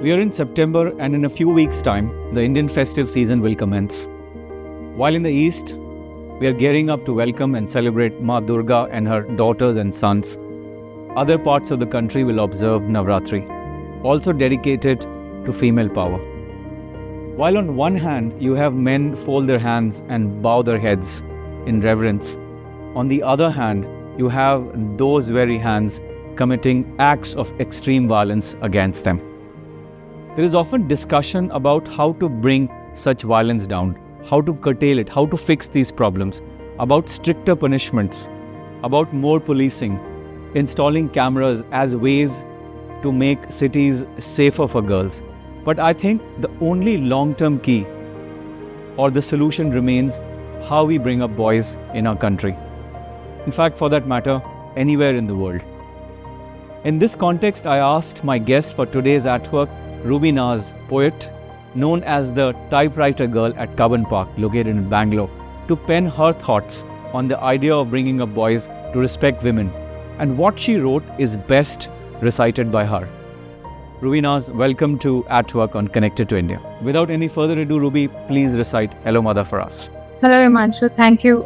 We are in September, and in a few weeks' time, the Indian festive season will commence. While in the east, we are gearing up to welcome and celebrate Ma Durga and her daughters and sons. Other parts of the country will observe Navratri, also dedicated to female power. While on one hand, you have men fold their hands and bow their heads in reverence, on the other hand, you have those very hands committing acts of extreme violence against them. There is often discussion about how to bring such violence down, how to curtail it, how to fix these problems, about stricter punishments, about more policing, installing cameras as ways to make cities safer for girls. But I think the only long-term key or the solution remains how we bring up boys in our country. In fact, for that matter, anywhere in the world. In this context, I asked my guest for today's artwork, Ruby Naz, poet, known as the typewriter girl at Cubbon Park, located in Bangalore, to pen her thoughts on the idea of bringing up boys to respect women. And what she wrote is best recited by her. Ruby Naz, welcome to Artwork on Connected to India. Without any further ado, Ruby, please recite Hello Mother for us. Hello, Himanshu. Thank you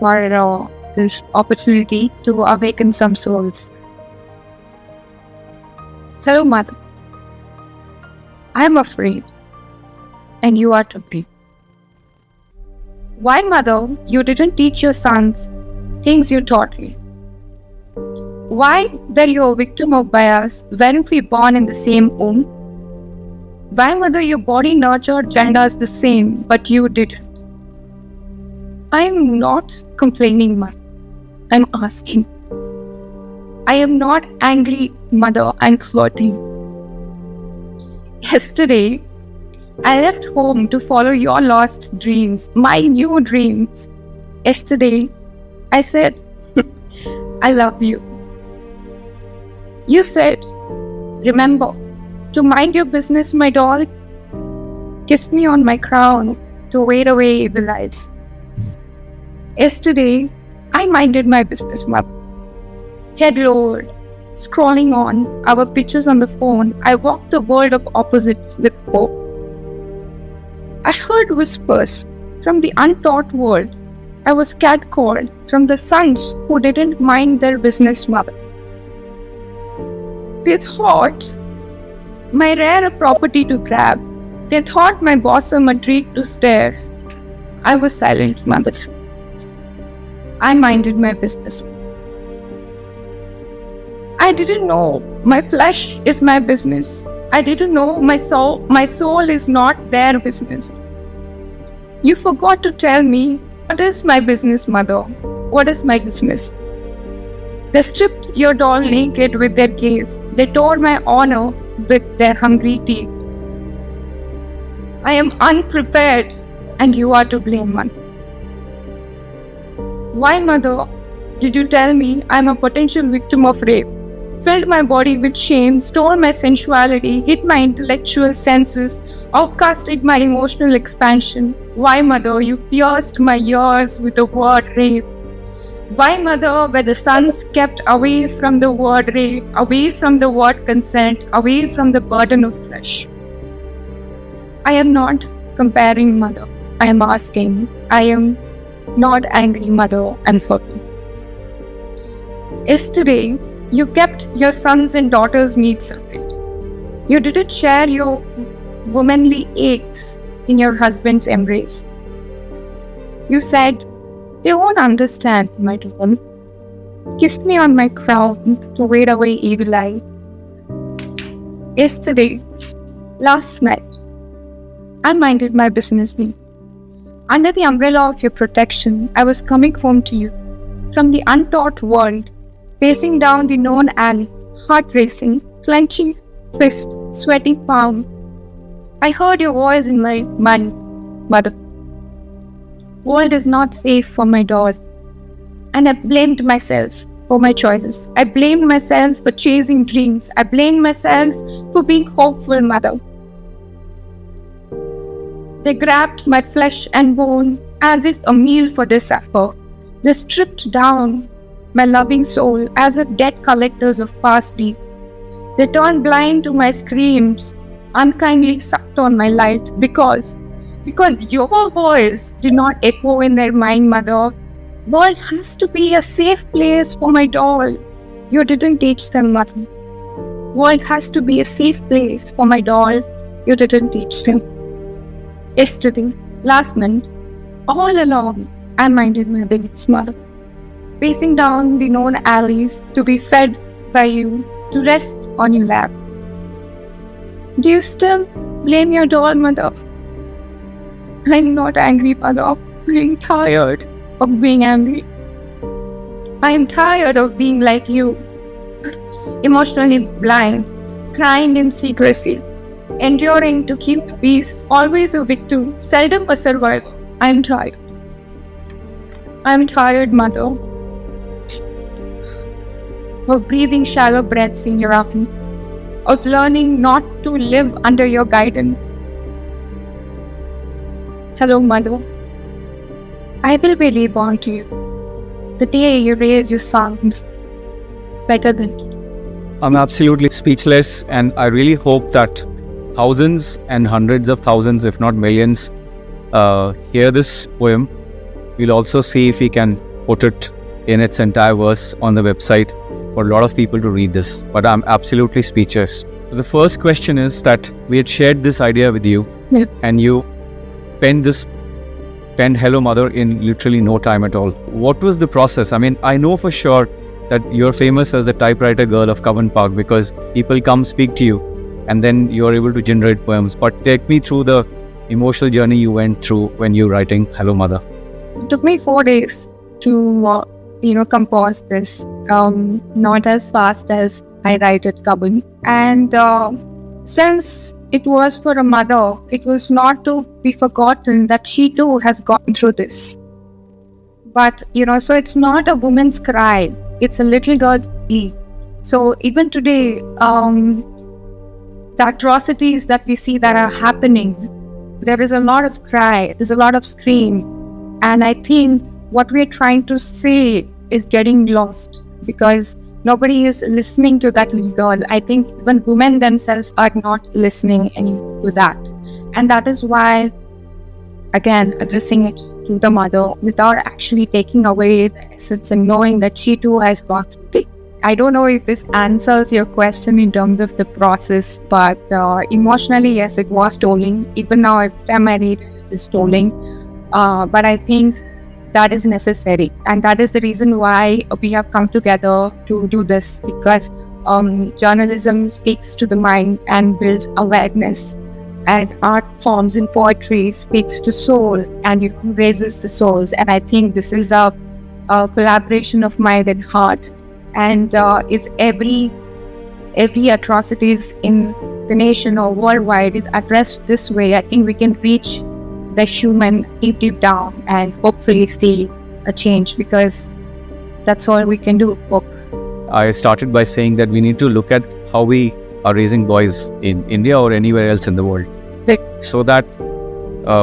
for this opportunity to awaken some souls. Hello, Mother. I am afraid, and you are to be. Why, Mother, you didn't teach your sons things you taught me? Why were you a victim of bias? Weren't we born in the same womb? Why, Mother, your body nurtured genders the same, but you didn't? I am not complaining, Mother. I'm asking. I am not angry, Mother. I'm flirting. Yesterday, I left home to follow your lost dreams, my new dreams. Yesterday, I said, I love you. You said, remember to mind your business, my doll. Kissed me on my crown to wait away evil eyes. Yesterday, I minded my business, Mother. Head lowered, scrolling on our pictures on the phone, I walked the world of opposites with hope. I heard whispers from the untaught world. I was catcalled from the sons who didn't mind their business, Mother. They thought my rare a property to grab. They thought my bosom a treat to stare. I was silent, Mother. I minded my business. I didn't know my flesh is my business. I didn't know my soul is not their business. You forgot to tell me, what is my business, Mother? What is my business? They stripped your doll naked with their gaze. They tore my honor with their hungry teeth. I am unprepared, and you are to blame, Mother. Why, Mother, did you tell me I am a potential victim of rape? Filled my body with shame, stole my sensuality, hid my intellectual senses, outcasted my emotional expansion. Why, Mother, you pierced my ears with the word rape? Why, Mother, were the sons kept away from the word rape, away from the word consent, away from the burden of flesh? I am not comparing, Mother. I am asking. I am not angry, Mother. I'm hurting. Yesterday, you kept your sons' and daughters' needs separate. You didn't share your womanly aches in your husband's embrace. You said, they won't understand, my doll. Kissed me on my crown to wait away evil eyes. Yesterday, last night, I minded my business. Under the umbrella of your protection, I was coming home to you from the untaught world, pacing down the known alley, heart racing, clenching fist, sweating palm. I heard your voice in my mind, Mother. World is not safe for my doll. And I blamed myself for my choices. I blamed myself for chasing dreams. I blamed myself for being hopeful, Mother. They grabbed my flesh and bone as if a meal for their supper. They stripped down my loving soul as if debt collectors of past deeds. They turned blind to my screams unkindly sucked on my light because your voice did not echo in their mind, mother. World has to be a safe place for my doll. You didn't teach them, mother. World has to be a safe place for my doll. You didn't teach them. Yesterday, last night, all along, I minded my baby's mother, pacing down the known alleys to be fed by you, to rest on your lap. Do you still blame your doll, mother? I'm not angry, mother. I'm tired of being angry. I am tired of being like you, emotionally blind, crying in secrecy, enduring to keep the peace, always a victim, seldom a survivor. I'm tired. I'm tired, mother, of breathing shallow breaths in your arms, of learning not to live under your guidance. Hello, mother. I will be reborn to you the day you raise your sons better than you. I'm absolutely speechless, and I really hope that thousands and hundreds of thousands, if not millions, hear this poem. We'll also see if we can put it in its entire verse on the website for a lot of people to read this. But I'm absolutely speechless. So the first question is that we had shared this idea with you, and you penned Hello Mother in literally no time at all. What was the process? I mean, I know for sure that you're famous as the typewriter girl of Covent Park because people come speak to you and then you're able to generate poems. But take me through the emotional journey you went through when you're writing Hello Mother. It took me 4 days to, compose this. Not as fast as I write it, Kabul. And since it was for a mother, it was not to be forgotten that she too has gone through this. But, so it's not a woman's cry. It's a little girl's plea. So even today, the atrocities that we see that are happening, there is a lot of cry, there's a lot of scream. And I think what we're trying to say is getting lost because nobody is listening to that little girl. I think even women themselves are not listening to that. And that is why, again, addressing it to the mother without actually taking away the essence and knowing that she too has gone through this. I don't know if this answers your question in terms of the process, but emotionally, yes, it was tolling. Even now, every time I read it, it is tolling. But I think that is necessary. And that is the reason why we have come together to do this, because journalism speaks to the mind and builds awareness. And art forms in poetry speaks to soul and it raises the souls. And I think this is a collaboration of mind and heart. And if every atrocities in the nation or worldwide is addressed this way, I think we can reach the human deep down and hopefully see a change, because that's all we can do. Hope. I started by saying that we need to look at how we are raising boys in India or anywhere else in the world, so that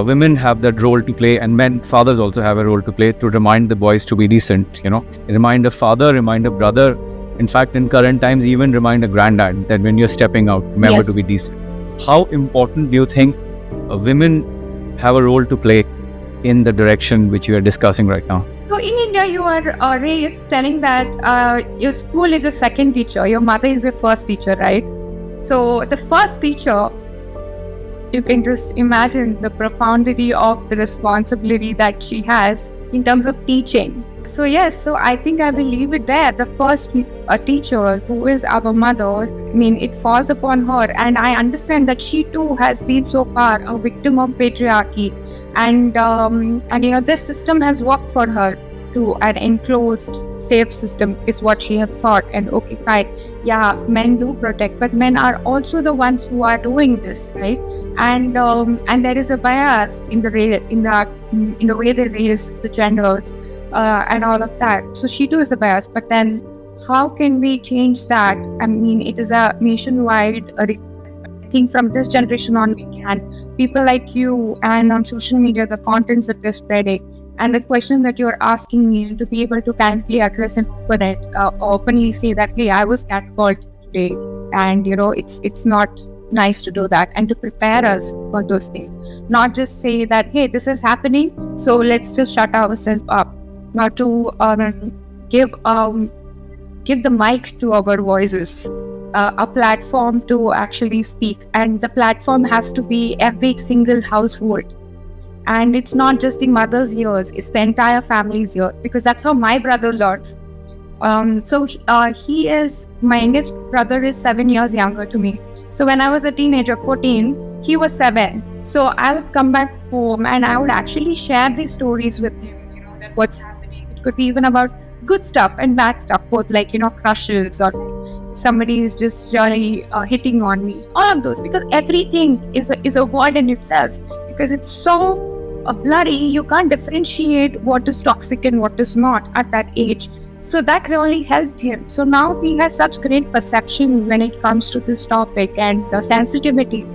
women have that role to play, and fathers also have a role to play to remind the boys to be decent, remind a father, remind a brother, in fact in current times even remind a granddad that when you're stepping out, remember to be decent. How important do you think women have a role to play in the direction which we are discussing right now? So in India, you are raised telling that your school is your second teacher, your mother is your first teacher, right? So the first teacher, you can just imagine the profundity of the responsibility that she has in terms of teaching. So yes, so I think I will leave it there. The first teacher, who is our mother, I mean, it falls upon her. And I understand that she too has been so far a victim of patriarchy. And this system has worked for her to an enclosed, safe system is what she has thought. And okay, fine, yeah, men do protect, but men are also the ones who are doing this, right? And there is a bias in the way they raise the genders and all of that. So she too is the bias. But then, how can we change that? I mean, it is a nationwide request. I think from this generation on, we can. People like you and on social media, the contents that we're spreading, and the question that you're asking me to be able to kindly address and openly say that, hey, I was catcalled today, and it's not nice to do that and to prepare us for those things. Not just say that, hey, this is happening, so let's just shut ourselves up. Not to give the mic to our voices, a platform to actually speak. And the platform has to be every single household. And it's not just the mother's ears, it's the entire family's ears, because that's how my brother learns. He is, my youngest brother is 7 years younger to me. So when I was a teenager, 14, he was 7. So I would come back home and I would actually share these stories with him, that what's happening. It could be even about good stuff and bad stuff, both like, crushes or somebody is just really hitting on me. All of those, because everything is a word in itself, because it's so blurry, you can't differentiate what is toxic and what is not at that age. So that really helped him. So now he has such great perception when it comes to this topic, and the sensitivity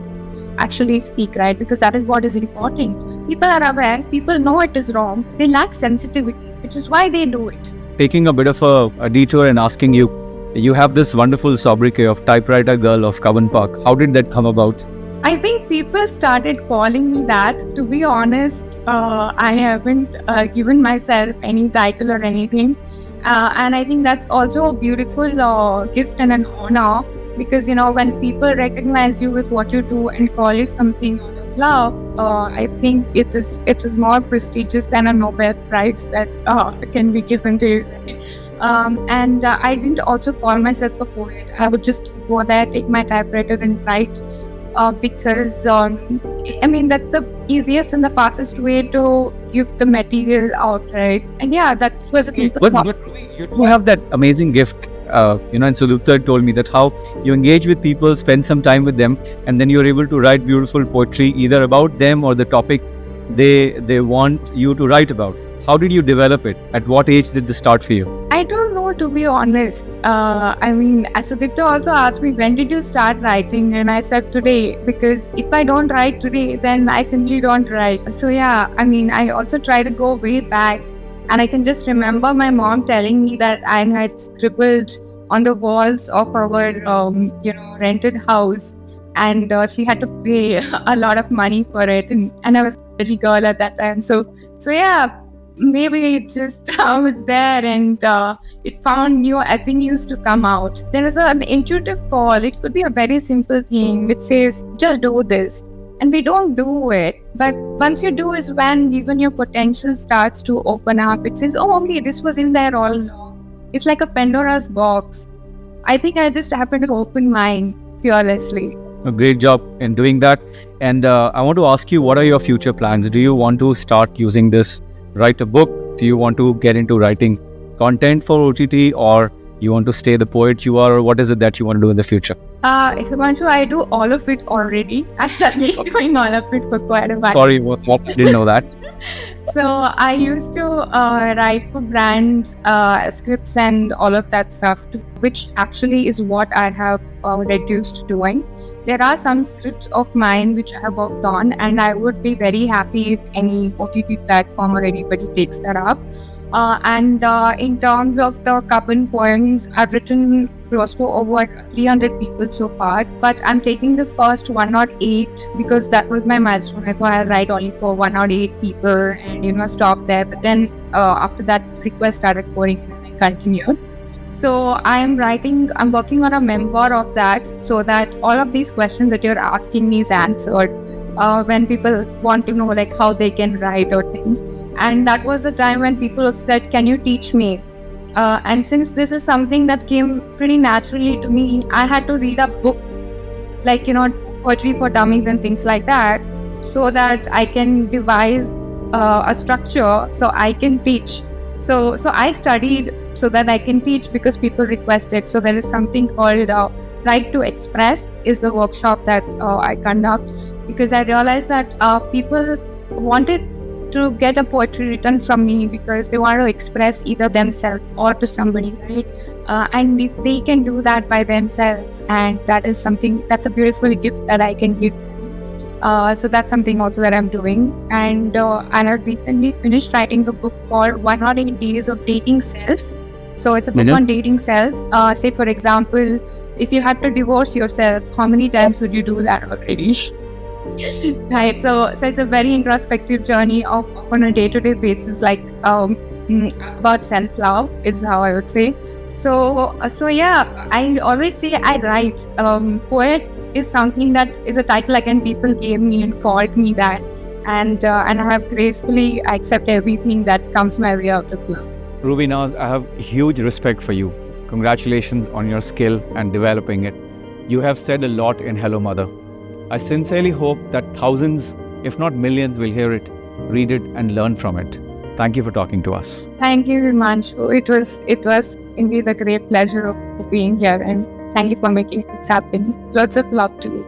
actually speak, right? Because that is what is important. People are aware, people know it is wrong, they lack sensitivity, which is why they do it. Taking a bit of a detour and asking you, you have this wonderful sobriquet of Typewriter Girl of Cubbon Park. How did that come about? I think people started calling me that. To be honest, I haven't given myself any title or anything. And I think that's also a beautiful gift and an honor, because, when people recognize you with what you do and call you something out of love, I think it is more prestigious than a Nobel Prize that can be given to you. And I didn't also call myself a poet. I would just go there, take my typewriter and write. Because that's the easiest and the fastest way to give the material out, right? And yeah, that was a simple thought. But you do have that amazing gift, and Sudipta told me that how you engage with people, spend some time with them, and then you're able to write beautiful poetry either about them or the topic they want you to write about. How did you develop it? At what age did this start for you? I don't know, to be honest. Sudipta also asked me, when did you start writing? And I said today, because if I don't write today, then I simply don't write. So yeah, I also try to go way back. And I can just remember my mom telling me that I had scribbled on the walls of our, rented house. And she had to pay a lot of money for it. And I was a little girl at that time. So yeah, maybe it just was there, and it found new avenues to come out. There is an intuitive call. It could be a very simple thing which says, just do this. And we don't do it. But once you do is when even your potential starts to open up. It says, oh, okay, this was in there all along. It's like a Pandora's box. I think I just happened to open mine fearlessly. A great job in doing that. And I want to ask you, what are your future plans? Do you want to start using this, write a book? Do you want to get into writing content for OTT, or you want to stay the poet you are, or what is it that you want to do in the future? Himanshu, I do all of it already. I've been doing all of it for quite a while. Sorry, what? I didn't know that. So I used to write for brands, scripts and all of that stuff, which actually is what I have reduced to doing. There are some scripts of mine which I have worked on, and I would be very happy if any OTT platform or anybody takes that up. And in terms of the Cubbon poems, I've written close to over 300 people so far, but I'm taking the first 108 because that was my milestone. I thought I'd write only for 108 people and stop there. But then after that, requests started pouring in and I continued. So I'm working on a memoir of that, so that all of these questions that you're asking me is answered when people want to know like how they can write or things. And that was the time when people said, can you teach me? And since this is something that came pretty naturally to me, I had to read up books like, poetry for dummies and things like that, so that I can devise a structure so I can teach. So I studied so that I can teach because people requested. So there is something called Right to Express is the workshop that I conduct, because I realized that people wanted to get a poetry written from me because they want to express either themselves or to somebody, right? And if they can do that by themselves, and that's a beautiful gift that I can give. So that's something also that I'm doing. And I have recently finished writing a book called 108 Days of Dating Self. So it's a book on dating self. Say for example, if you had to divorce yourself, how many times would you do that already? Right. So it's a very introspective journey of on a day-to-day basis, like about self-love is how I would say. So yeah, I always say I write. Poet is something that is a title again people gave me and called me that, and I have gracefully accept everything that comes my way out of love. Ruby Naz, I have huge respect for you. Congratulations on your skill and developing it. You have said a lot in Hello Mother. I sincerely hope that thousands, if not millions, will hear it, read it, and learn from it. Thank you for talking to us. Thank you, Himanshu. It was indeed a great pleasure of being here, and thank you for making it happen. Lots of love to you.